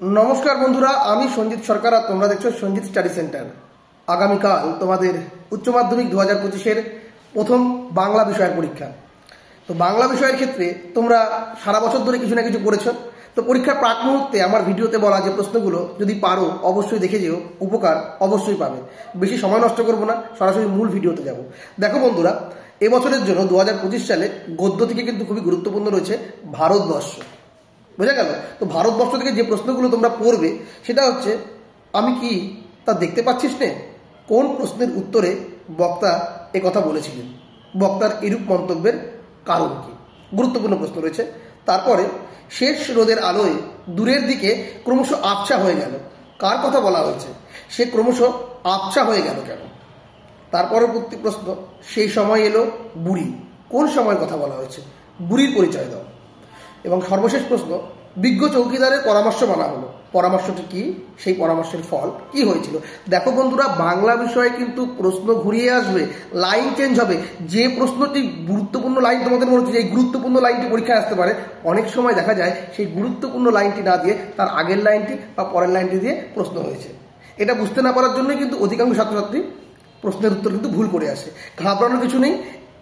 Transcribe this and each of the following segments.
नमस्कार बंधुरा आमी संजीत सरकार और तुम्हारा देखो संजीत स्टाडी सेंटर। आगामीकाल तुम्हारे उच्च माध्यमिक 2025 प्रथम बांगला विषय परीक्षा। तो बांगला विषय क्षेत्रे तुम्हारा सारा बछर धरे किछु ना किछु पढ़ेछो। तो परीक्षार प्राक मुहूर्ते आमार भिडियोते बला जे प्रश्नगुलो यदि पारो अवश्यई देखे जेओ, उपकार अवश्यई पाबे। बेशी समय नष्ट करब ना, सरासरि मूल भिडियोते जाबो। देखो बंधुरा এবছরের জন্য 2025 সালে গদ্য থেকে কিন্তু খুবই গুরুত্বপূর্ণ রয়েছে ভারতবর্ষ। বুঝা গেল? তো ভারতবর্ষ থেকে যে প্রশ্নগুলো তোমরা পড়বে সেটা হচ্ছে আমি কি তা দেখতে পাচ্ছিস নে, কোন প্রশ্নের উত্তরে বক্তা এই কথা বলেছিলেন, বক্তার এরূপ মন্তব্যের কারণ কি। গুরুত্বপূর্ণ প্রশ্ন রয়েছে। তারপরে শেষ রোদের আলোয় দূরের দিকে ক্রমশ আবছা হয়ে গেল, কার কথা বলা হয়েছে, সে ক্রমশ আবছা হয়ে গেল কেন। তার পরবর্তী প্রশ্ন সেই সময় এলো বুড়ি, কোন সময়ের কথা বলা হয়েছে, বুড়ির পরিচয় দাও। এবং সর্বশেষ প্রশ্ন বিজ্ঞ চৌকিদারের পরামর্শ মানা হলো, পরামর্শটি কি, সেই পরামর্শের ফল কি হয়েছিল। দেখো বন্ধুরা বাংলা বিষয়ে কিন্তু প্রশ্ন ঘুরিয়ে আসবে, লাইন চেঞ্জ হবে। যে প্রশ্নটি গুরুত্বপূর্ণ লাইন তোমাদের মনে হচ্ছে এই গুরুত্বপূর্ণ লাইনটি পরীক্ষায় আসতে পারে, অনেক সময় দেখা যায় সেই গুরুত্বপূর্ণ লাইনটি না দিয়ে তার আগের লাইনটি বা পরের লাইনটি দিয়ে প্রশ্ন হয়েছে। এটা বুঝতে না পারার জন্যই কিন্তু অধিকাংশ ছাত্রছাত্রী প্রশ্নের উত্তর কিন্তু ভুল করে আসে। ঘাবড়ানোর কিছু নেই,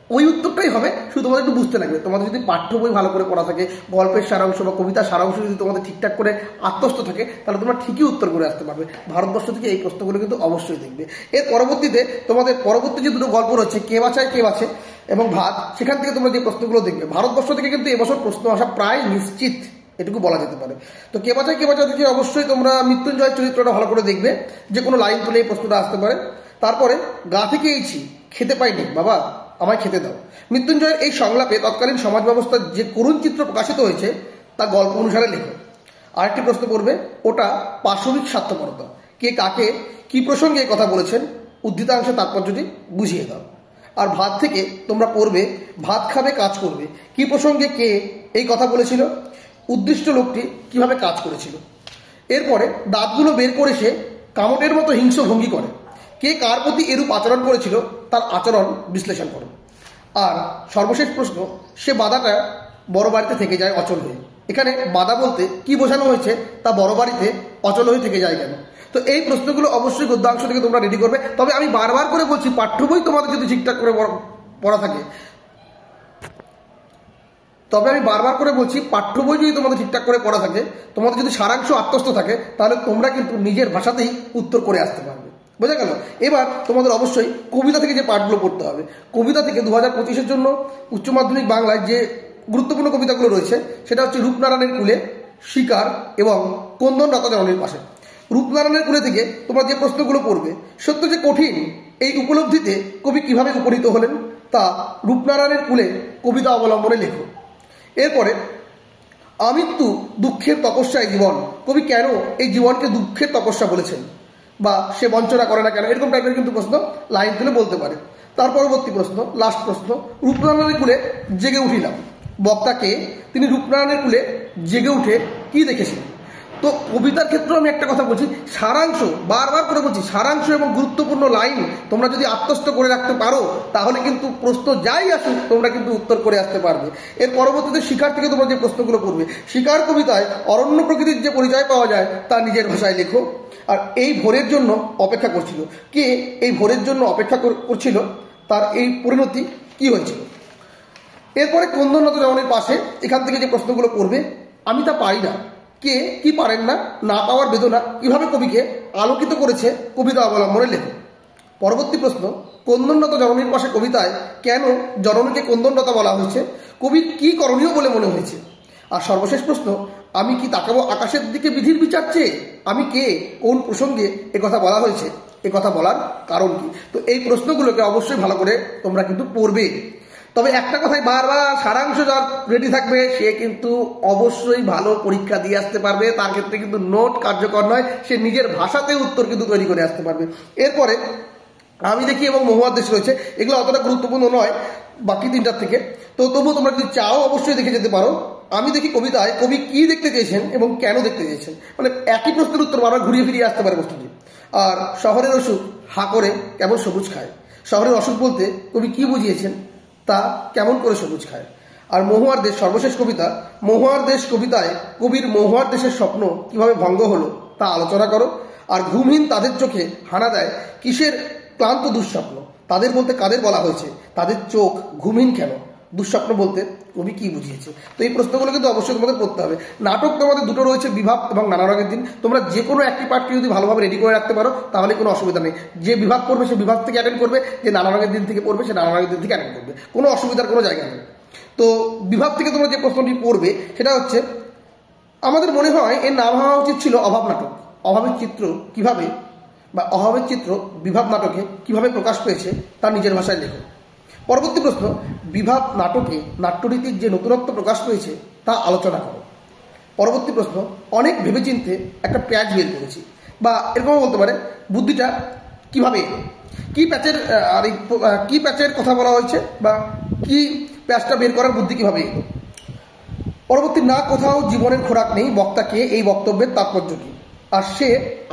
ওই উত্তরটাই হবে, শুধু তোমাদের একটু বুঝতে লাগবে। তোমাদের যদি পাঠ্য বই ভালো করে পড়া থাকে, গল্পের সারাংশ বা কবিতার সারাংশ যদি তোমাদের ঠিকঠাক করে আত্মস্থ থাকে, তাহলে তোমরা ঠিকই উত্তর করে আসতে পারবে। ভারতবর্ষ থেকে এই প্রশ্নগুলো কিন্তু অবশ্যই দেখবে। এর পরবর্তীতে তোমাদের পরবর্তী যে দুটো গল্প রয়েছে কে বাঁচায় কে বাঁচে এবং ভাত, সেখান থেকে তোমরা যে প্রশ্নগুলো দেখবে। ভারতবর্ষ থেকে কিন্তু এবছর প্রশ্ন আসা প্রায় নিশ্চিত, এটুকু বলা যেতে পারে। তো কে বাঁচায় থেকে অবশ্যই তোমরা মৃত্যুঞ্জয়ের চরিত্রটা ভালো করে দেখবে, যে কোনো লাইন তুলে এই প্রশ্নটা আসতে পারে। তারপরে গা থেকে এইছি খেতে পাইনি বাবা আমায় খেতে দাও। মৃত্যুঞ্জয়ের এই সংলাপে তৎকালীন সমাজ ব্যবস্থার যে করুণ চিত্র প্রকাশিত হয়েছে তা গল্প অনুসারে লেখো। আরেকটি প্রশ্ন পড়বে, ওটা পাশবিক স্বার্থপরতা, কে কাকে কি প্রসঙ্গে কথা বলেছেন, উদ্ধৃতাংশে তাৎপর্যটি বুঝিয়ে দাও। আর ভাত থেকে তোমরা পড়বে ভাত খাবে কাজ করবে, কি প্রসঙ্গে কে এই কথা বলেছিল, উদ্দিষ্ট লোকটি কিভাবে কাজ করেছিল। এরপরে দাঁতগুলো বের করে সে কামটের মতো হিংস্র ভঙ্গি করে, কে কার প্রতি এরূপ আচরণ করেছিল তার আচরণ বিশ্লেষণ করো। আর সর্বশেষ প্রশ্ন, সে বাধাটা বড় বাড়িতে থেকে যায় অচল হয়ে। এখানে বাধা বলতে কি বোঝানো হয়েছে, তা বড় বাড়িতে অচল হয়ে থেকে যায় কেন। তো এই প্রশ্নগুলো অবশ্যই গদ্যাংশ থেকে তোমরা রেডি করবে। তবে আমি বারবার করে বলছি পাঠ্য বই তোমাদের যদি ঠিকঠাক করে পড়া থাকে, পাঠ্য বই যদি তোমাদের ঠিকঠাক করে পড়া থাকে, তোমাদের যদি সারাংশ আত্মস্থ থাকে, তাহলে তোমরা কিন্তু নিজের ভাষাতেই উত্তর করে আসতে পারবে। বোঝা গেল? এবার তোমাদের অবশ্যই কবিতা থেকে যে পাঠগুলো পড়তে হবে। কবিতা থেকে 2025-এর জন্য উচ্চ মাধ্যমিক বাংলায় যে গুরুত্বপূর্ণ কবিতাগুলো রয়েছে সেটা হচ্ছে রূপনারায়ণের কুলে, শিকার এবং কন্দন রতাজননীর পাশে। রূপনারায়ণের কুলে থেকে তোমরা যে প্রশ্নগুলো পড়বে, সত্য যে কঠিন এই উপলব্ধিতে কবি কিভাবে উপনীত হলেন তা রূপনারায়ণের কুলে কবিতা অবলম্বনে লেখো। এরপরে আমৃত্যু দুঃখের তপস্যায় জীবন, কবি কেন এই জীবনকে দুঃখের তপস্যা বলেছেন বা সে বঞ্চনা করে না কেন, এরকম টাইপের কিন্তু প্রশ্ন লাইন তুলে বলতে পারে। তার পরবর্তী প্রশ্ন, লাস্ট প্রশ্ন, রূপনারায়ণের কুলে জেগে উঠিলাম, বক্তাকে তিনি রূপনারায়ণের কুলে জেগে উঠে কি দেখেছিলেন। তো কবিতার ক্ষেত্রে আমি একটা কথা বলছি, সারাংশ বারবার করে বলছি, সারাংশ এবং গুরুত্বপূর্ণ লাইন তোমরা যদি আত্মস্থ করে রাখতে পারো, তাহলে কিন্তু প্রশ্ন যাই আসুক তোমরা কিন্তু উত্তর করে আসতে পারবে। এর পরবর্তীতে শিকার থেকে তোমরা যে প্রশ্নগুলো পড়বে, শিকার কবিতায় অরণ্য প্রকৃতির যে পরিচয় পাওয়া যায় তা নিজের ভাষায় লেখো। আর এই ভোরের জন্য অপেক্ষা করছিল, কে এই ভোরের জন্য অপেক্ষা করছিল, তার এই পরিণতি কি হয়েছিল। এরপরে কন্দন রতাজননীর পাশে, এখান থেকে যে প্রশ্নগুলো পড়বে, আমি তা পারি না, কে কি পারেন না, না পাওয়ার বেদনা কিভাবে কবিকে আলোকিত করেছে, কবিতা অবলম্বনে লেখো। পরবর্তী প্রশ্ন, কন্দনরতা জননীর পাশে কবিতায় কেন জননীকে কন্দনরতা বলা হয়েছে, কবির কি করণীয় বলে মনে হয়েছে। আর সর্বশেষ প্রশ্ন, আমি কি তাকাবো আকাশের দিকে বিধির বিচার চেয়ে, আমি কে কোন প্রসঙ্গে একথা বলা হয়েছে, একথা বলার কারণ কি। তো এই প্রশ্নগুলোকে অবশ্যই ভালো করে তোমরা কিন্তু পড়বে। তবে একটা কথাই বারবার, সারাংশ যার রেডি থাকবে সে কিন্তু অবশ্যই ভালো পরীক্ষা দিয়ে আসতে পারবে। তার ক্ষেত্রে কিন্তু নোট কার্যকর নয়, সে নিজের ভাষাতে উত্তর কিন্তু তৈরি করে আসতে পারবে। এরপরে আমি দেখি এবং মহুয়াদেশ রয়েছে, এগুলো অতটা গুরুত্বপূর্ণ নয় বাকি তিনটার থেকে। তো তবুও তোমরা যদি চাও অবশ্যই দেখে যেতে পারো। আমি দেখি কবিতায় কবি কি দেখতে চেয়েছেন এবং কেন দেখতে চেয়েছেন, মানে একই প্রশ্নের উত্তর বারবার ঘুরিয়ে ফিরিয়ে আসতে পারে প্রশ্নটি। আর শহরের অসুখ হা করে কেমন সবুজ খায়, শহরের অসুখ বলতে কবি কি বুঝিয়েছেন, তা কেমন করে সবুজ খায়। আর মহুয়ার দেশ সর্বশেষ কবিতা, মহুয়ার দেশ কবিতায় কবির মহুয়ার দেশের স্বপ্ন কিভাবে ভঙ্গ হলো তা আলোচনা করো। আর ঘুমহীন তাদের চোখে হানা দেয় কিসের ক্লান্ত দুঃস্বপ্ন, তাদের বলতে কাদের বলা হয়েছে, তাদের চোখ ঘুমহীন কেন, দুঃস্বপ্ন বলতে কবি কি বুঝিয়েছে। তো এই প্রশ্নগুলো কিন্তু অবশ্যই তোমাদের পড়তে হবে। নাটক তোমাদের দুটো রয়েছে, বিভাগ এবং নানা রঙের দিন। তোমরা যে কোনো একটি পার্টকে যদি ভালোভাবে রেডি করে রাখতে পারো তাহলে কোনো অসুবিধা নেই। যে বিভাগ পড়বে সে বিভাগ থেকে অ্যাটেন্ড করবে, যে নানা রঙের দিন থেকে পড়বে সে নানা রঙের দিন থেকে অ্যাটেন্ড করবে, কোনো অসুবিধার কোনো জায়গা নেই। তো বিভাগ থেকে তোমরা যে প্রশ্নটি পড়বে সেটা হচ্ছে, আমাদের মনে হয় এর নাম হওয়া উচিত ছিল অভাব নাটক। অভাবের চিত্র কিভাবে বা অভাবের চিত্র বিভাব নাটকে কিভাবে প্রকাশ পেয়েছে তা নিজের ভাষায় লেখো। পরবর্তী প্রশ্ন, বিভাব নাটকে নাট্যরীতির যে নতুনত্ব প্রকাশ পেয়েছে তা আলোচনা করো। পরবর্তী প্রশ্ন, অনেক ভেবেচিন্তে একটা প্যাচ বের করেছি, বা এরকমও বলতে পারে বুদ্ধিটা কিভাবে এলো, কি প্যাচের কি প্যাচের কথা বলা হয়েছে বা কি প্যাচটা বের করার বুদ্ধি কিভাবে এলো। পরবর্তী, না কোথাও জীবনের খোরাক নেই বক্তাকে, এই বক্তব্যের তাৎপর্য কী। আর সে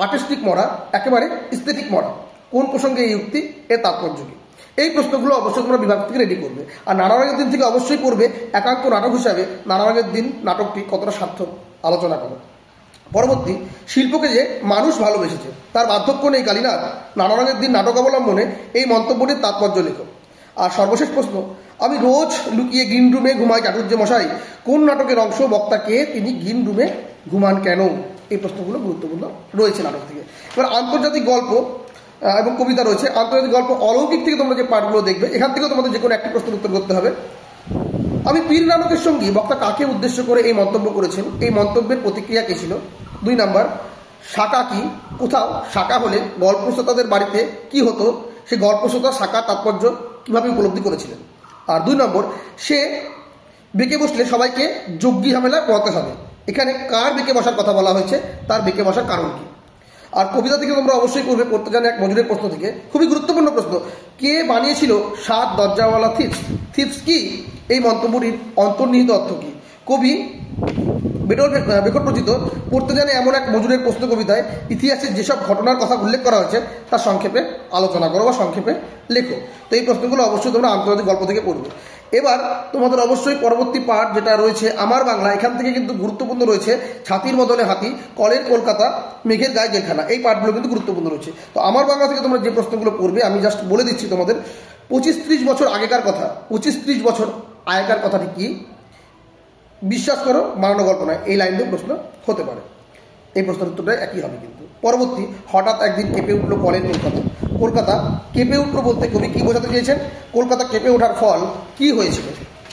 আর্টিস্টিক মরা, একেবারে স্থেটিক মরা, কোন প্রসঙ্গে এই উক্তি, এর তাৎপর্য কী। এই প্রশ্নগুলো অবশ্যই তোমরা বিভাগ থেকে রেডি করবে। আর নানা রঙের দিন থেকে অবশ্যই পড়বে একাঙ্ক নাটক হিসাবে নানা রঙের দিন নাটকটি কতটা সার্থক আলোচনা করো। পরবর্তী, শিল্পকে যে মানুষ ভালোবেসেছে তার বার্ধক্য নেই কালীনাথ, নানা রঙের দিন নাটক অবলম্বনে এই মন্তব্যটির তাৎপর্য লেখো। আর সর্বশেষ প্রশ্ন, আমি রোজ লুকিয়ে গ্রিন রুমে ঘুমাই চাটুর্য মশাই, কোন নাটকের অংশ, বক্তাকে তিনি গ্রিন রুমে ঘুমান কেন। এই প্রশ্নগুলো গুরুত্বপূর্ণ রয়েছে নাটক থেকে। এবার আন্তর্জাতিক গল্প এবং কবিতা রয়েছে। আন্তর্জাতিক গল্প অলৌকিক থেকে তোমরা যে পাঠগুলো দেখবে এখান থেকেও তোমাদের যে কোনো একটি প্রশ্নের উত্তর করতে হবে। আমি পীর নানকের সঙ্গী, বক্তা কাকে উদ্দেশ্য করে এই মন্তব্য করেছেন, এই মন্তব্যের প্রতিক্রিয়া কে ছিল। 2 নাম্বার, শাকা কি, কোথাও শাকা হলে গল্পশ্রোতাদের বাড়িতে কি হতো, সে গল্পশ্রোতা শাকা তাৎপর্য কিভাবে উপলব্ধি করেছিলেন। আর 2 নম্বর, সে বেঁকে বসলে সবাইকে যজ্ঞী ঝামেলা পড়াতে হবে, এখানে কার বেঁকে বসার কথা বলা হয়েছে, তার বেঁকে বসার কারণ কি। আর কবিতা থেকে তোমরা অবশ্যই করবে পড়তে জানে এক মজুরের প্রশ্ন থেকে, খুবই গুরুত্বপূর্ণ প্রশ্ন, কে বানিয়েছিল 7 দরজাওয়ালা থিপস, থিপস কি, এই মন্তব্যটির অন্তর্নিহিত অর্থ কি। কবি বেকট রচিত পড়তে জানে এমন এক মজুরের প্রশ্ন কবিতায় ইতিহাসের যেসব ঘটনার কথা উল্লেখ করা হয়েছে তার সংক্ষেপে আলোচনা করো বা সংক্ষেপে লেখো। তো এই প্রশ্নগুলো অবশ্যই তোমরা আন্তর্জাতিক গল্প থেকে পড়বে। এবার তোমাদের অবশ্যই পরবর্তী পাঠ যেটা রয়েছে আমার বাংলা, এখান থেকে কিন্তু গুরুত্বপূর্ণ রয়েছে ছাতির বদলে হাতি, কলের কলকাতা, মেঘের গায়ে জেলখানা, এই পাঠগুলো কিন্তু গুরুত্বপূর্ণ রয়েছে। তো আমার বাংলা থেকে তোমরা যে প্রশ্নগুলো পড়বে আমি জাস্ট বলে দিচ্ছি তোমাদের। 25-30 বছর আগেকার কথা, 25-30 বছর আগেকার কথাটি কি, বিশ্বাস করো বানানো গল্প নয়, এই লাইন দিয়ে প্রশ্ন হতে পারে। এই প্রশ্নের উত্তরটা একই হবে কিন্তু। পরবর্তী, হঠাৎ একদিন কেঁপে উঠলো কলের কলকাতা, কলকাতা কেঁপে উঠলো বলতে কবি কি বোঝাতে চেয়েছেন, কলকাতা কেঁপে ওঠার ফল কি হয়েছিল,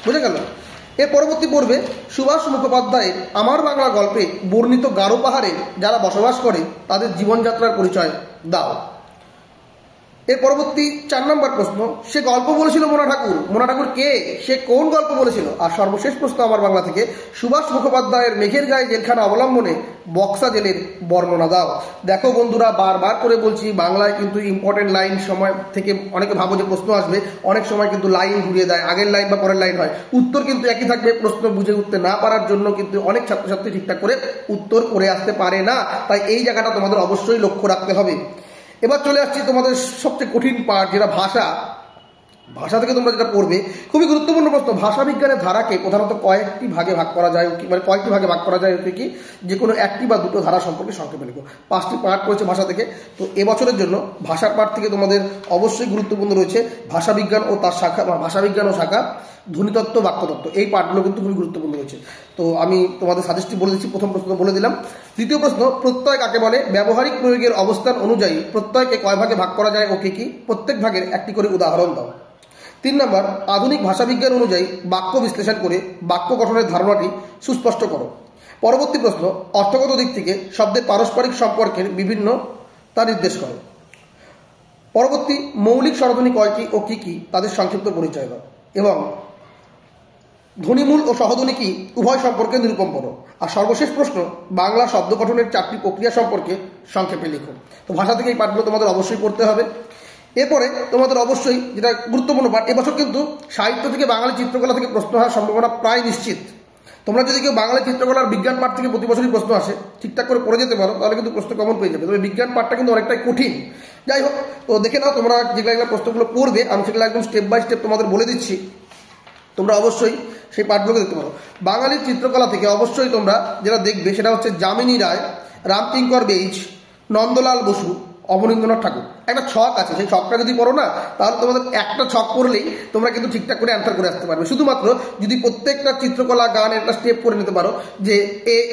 বুঝে গেল। এর পরবর্তী পড়বে সুভাষ মুখোপাধ্যায়ের আমার বাংলা গল্পে বর্ণিত গারো পাহাড়ে যারা বসবাস করে তাদের জীবনযাত্রার পরিচয় দাও। এর পরবর্তী 4 নম্বর প্রশ্ন, সে গল্প বলেছিল মোনা ঠাকুর, মোনা ঠাকুর কে, সে কোন গল্প বলেছিল। আর সর্বশেষ প্রশ্ন আমার বাংলা থেকে, সুভাষ মুখোপাধ্যায়ের মেঘের গায়ে জেলখানা অবলম্বনে বক্সা জেলের বর্ণনা দাও। দেখো বন্ধুরা, বারবার করে বলছি বাংলায় কিন্তু ইম্পর্টেন্ট লাইন সময় থেকে অনেকে ভাবো যে প্রশ্ন আসবে, অনেক সময় কিন্তু লাইন ঘুরিয়ে দেয়, আগের লাইন বা পরের লাইন হয়, উত্তর কিন্তু একই থাকবে। প্রশ্ন বুঝে উঠতে না পারার জন্য কিন্তু অনেক ছাত্রছাত্রী ঠিকঠাক করে উত্তর করে আসতে পারে না, তাই এই জায়গাটা তোমাদের অবশ্যই লক্ষ্য রাখতে হবে। এবার চলে আসছি তোমাদের সবচেয়ে কঠিন পার্ট, যেটা ভাষা। ভাষা থেকে তোমরা যেটা পড়বে খুবই গুরুত্বপূর্ণ প্রশ্ন, ভাষা বিজ্ঞানের ধারাকে প্রধানত কয়েকটি ভাগে ভাগ করা যায়, মানে কয়েকটি ভাগে ভাগ করা যায় কি, যে কোনো একটি বা দুটো ধারা সম্পর্কে সংক্ষেপে লিখো। 5টি পার্ট রয়েছে ভাষা থেকে। তো এবছরের জন্য ভাষার পার্ট থেকে তোমাদের অবশ্যই গুরুত্বপূর্ণ রয়েছে ভাষা বিজ্ঞান ও তার শাখা, ভাষা বিজ্ঞান ও শাখা, ধ্বনিতত্ত্ব, বাক্যতত্ত্ব, এই পার্টগুলো কিন্তু খুবই গুরুত্বপূর্ণ রয়েছে। তো আমি তোমাদের সাজেস্টটি বলে দিচ্ছি, প্রথম প্রশ্ন বলে দিলাম। দ্বিতীয় প্রশ্ন, প্রত্যয় কাকে বলে, ব্যবহারিক প্রয়োগের অবস্থান অনুযায়ী প্রত্যয়কে কয় ভাগে ভাগ করা যায় ও কি কি, প্রত্যেক ভাগের একটি করে উদাহরণ দাও। 3 নম্বর, আধুনিক ভাষাবিজ্ঞান অনুযায়ী বাক্য বিশ্লেষণ করে বাক্য গঠনের ধারণাটি সুস্পষ্ট করো। পরবর্তী প্রশ্ন, অর্থগত দিক থেকে শব্দের পারস্পরিক সম্পর্কের বিভিন্ন তা নির্দেশ করো। পরবর্তী, মৌলিক স্বরধ্বনি কয়টি ও কি কি, তাদের সংক্ষিপ্ত পরিচয় দাও। এবং ধ্বনিমূল ও সহধ্বনি কি, উভয় সম্পর্কে নিরূপণ করো। আর সর্বশেষ প্রশ্ন, বাংলা শব্দ গঠনের 4টি প্রক্রিয়া সম্পর্কে সংক্ষেপে লিখো। তো ভাষা থেকে এই পাঠগুলো তোমাদের অবশ্যই পড়তে হবে। এরপরে তোমাদের অবশ্যই যেটা গুরুত্বপূর্ণ পাঠ, এবছর কিন্তু সাহিত্য থেকে বাঙালি চিত্রকলা থেকে প্রশ্ন হওয়ার সম্ভাবনা প্রায় নিশ্চিত। তোমরা যদি কেউ বাঙালি চিত্রকলার বিজ্ঞান পাঠ থেকে প্রতি বছরই প্রশ্ন আসে, ঠিকঠাক করে পড়ে যেতে পারো, তাহলে কিন্তু প্রশ্ন কমন পেয়ে যাবে। তবে বিজ্ঞান পাঠটা কিন্তু অনেকটাই কঠিন। যাই হোক, তো দেখে নাও তোমরা যেগুলো প্রশ্নগুলো পড়বে, আমি সেগুলো একদম স্টেপ বাই স্টেপ তোমাদের বলে দিচ্ছি। তোমরা অবশ্যই সেই পাঠগুলোকে দেখতে পারো। বাঙালির চিত্রকলা থেকে অবশ্যই তোমরা যেটা দেখবে সেটা হচ্ছে যামিনী রায়, রামকিঙ্কর বেইজ, নন্দলাল বসু, অবনীন্দ্রনাথ ঠাকুর। একটা ছক আছে, সেই ছকটা যদি পড়ো না তাহলে তোমাদের একটা ছক পড়লেই তোমরা কিন্তু ঠিকঠাক করে অ্যান্সার করে আসতে পারবে। শুধুমাত্র যদি প্রত্যেকটা চিত্রকলা গান একটা স্টেপ করে নিতে পারো, যে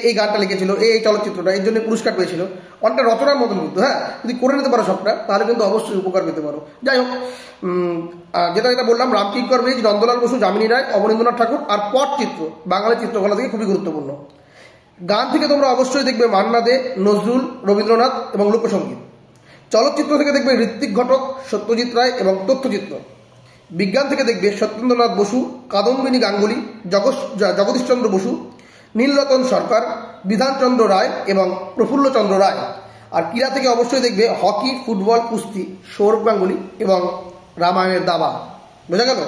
এই গানটা লিখেছিল, এই চলচ্চিত্রটা এর জন্য পুরস্কার পেয়েছিল, অনেকটা রচনার মতন কিন্তু, হ্যাঁ, যদি করে নিতে পারো সবটা তাহলে কিন্তু অবশ্যই উপকার পেতে পারো। যাই হোক, যেটা বললাম, রামকিঙ্কর বেইজ, নন্দলাল বসু, যামিনী রায়, অবনীন্দ্রনাথ ঠাকুর আর পটচিত্র বাঙালি চিত্রকলা থেকে খুবই গুরুত্বপূর্ণ। গান থেকে তোমরা অবশ্যই দেখবে মান্না দে, নজরুল, রবীন্দ্রনাথ এবং লোকসঙ্গীত। চলচ্চিত্র থেকে দেখবে ঋত্বিক ঘটক, সত্যজিৎ রায় এবং তথ্যচিত্র। বিজ্ঞান থেকে দেখবে সত্যেন্দ্রনাথ বসু, কাদম্বিনী গাঙ্গুলি, জগদীশচন্দ্র বসু, নীলরতন সরকার, বিধানচন্দ্র রায় এবং প্রফুল্লচন্দ্র রায়। আর ক্রীড়া থেকে অবশ্যই দেখবে হকি, ফুটবল, কুস্তি, সৌরভ গাঙ্গুলি এবং রামায়ণের দাবা। বোঝা গেল?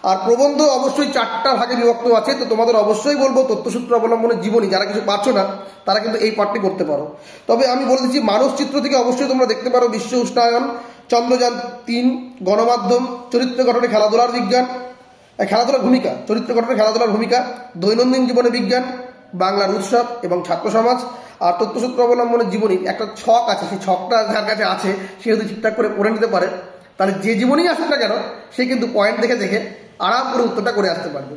আর প্রবন্ধ অবশ্যই 4টা ভাগে বিভক্ত আছে। তো তোমাদের অবশ্যই বলবো তথ্যসূত্র অবলম্বনের জীবনী, যারা কিছু পারছো না তারা কিন্তু এই পাঠটি করতে পারো। তবে আমি বলে দিচ্ছি, মানসচিত্র থেকে অবশ্যই তোমরা দেখতে পারো বিশ্ব উষ্ণায়ন, চন্দ্রযান 3, গণমাধ্যম, চরিত্র গঠনে খেলাধুলার বিজ্ঞান, খেলাধুলার ভূমিকা, চরিত্র গঠনে খেলাধুলার ভূমিকা, দৈনন্দিন জীবনে বিজ্ঞান, বাংলার উৎসব এবং ছাত্র সমাজ। আর তথ্যসূত্র অবলম্বনের জীবনী একটা ছক আছে, সেই ছকটা যার কাছে আছে সে যদি ঠিকঠাক করে পড়ে নিতে পারে তাহলে যে জীবনই আসুক না কেন সে কিন্তু পয়েন্ট দেখে দেখে আরাম করে উত্তরটা করে আসতে পারবে।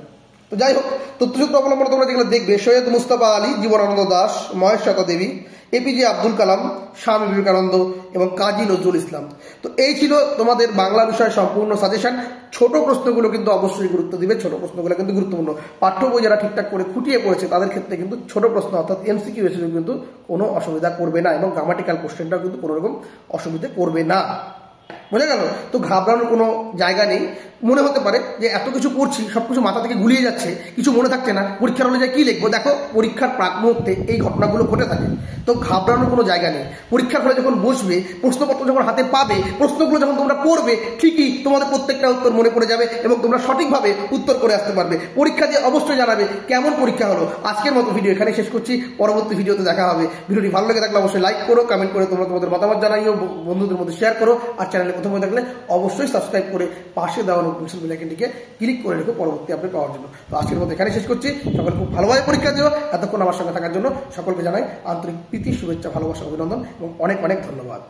তো যাই হোক, তথ্যসূত্র অবলম্বনে তোমরা যেগুলো দেখবে, সৈয়দ মুস্তফা আলী, জীবনানন্দ দাশ, মহেশ্বতা দেবী, এপিজে আব্দুল কালাম, স্বামী বিবেকানন্দ এবং কাজী নজরুল ইসলাম। তো এই ছিল তোমাদের বাংলা বিষয়ের সম্পূর্ণ সাজেশন। ছোট প্রশ্নগুলো কিন্তু অবশ্যই গুরুত্ব দিবে, ছোট প্রশ্নগুলো কিন্তু গুরুত্বপূর্ণ। পাঠ্য বই যারা ঠিকঠাক করে খুঁটিয়ে পড়েছে তাদের ক্ষেত্রে কিন্তু ছোট প্রশ্ন অর্থাৎ এমসিকিউ এসে কিন্তু কোনো অসুবিধা করবে না, এবং গ্রামাটিক্যাল কোশ্চেনটাও কিন্তু কোনো রকম অসুবিধা করবে না। বোঝা গেল? তো ঘাবড়ানোর কোনো জায়গা নেই। মনে হতে পারে যে এত কিছু পড়ছি, সবকিছু মাথা থেকে গুলিয়ে যাচ্ছে, কিছু মনে থাকছে না, পরীক্ষার হলে যায় কি লিখবো। দেখো, পরীক্ষার প্রাক মুহূর্তে এই ঘটনাগুলো ঘটে থাকে, তো ঘাবড়ানোর কোনো জায়গা নেই। পরীক্ষার হলে যখন বসবে, প্রশ্নপত্র যখন হাতে পাবে, প্রশ্নগুলো যখন তোমরা পড়বে, ঠিকই তোমাদের প্রত্যেকটা উত্তর মনে পড়ে যাবে এবং তোমরা সঠিকভাবে উত্তর করে আসতে পারবে। পরীক্ষা দিয়ে অবশ্যই জানাবে কেমন পরীক্ষা হলো। আজকের মতো ভিডিও এখানে শেষ করছি, পরবর্তী ভিডিওতে দেখা হবে। ভিডিওটি ভালো লেগে থাকলে অবশ্যই লাইক করো, কমেন্ট করে তোমরা তোমাদের মতামত জানাইও, বন্ধুদের মধ্যে শেয়ার করো। আর চ্যানেলে প্রথম হয়ে থাকলে অবশ্যই সাবস্ক্রাইব করে পাশে দেওয়া নোটিফিকেশন বেল আইকনটিকে ক্লিক করে রেখো পরবর্তী আপডেট পাওয়ার জন্য। তো আজকের মতো এখানে শেষ করছি। সকলে খুব ভালোভাবে পরীক্ষা দিও। এতক্ষণ আমার সঙ্গে থাকার জন্য সকলকে জানাই আন্তরিক প্রীতি, শুভেচ্ছা, ভালোবাসা, অভিনন্দন এবং অনেক অনেক ধন্যবাদ।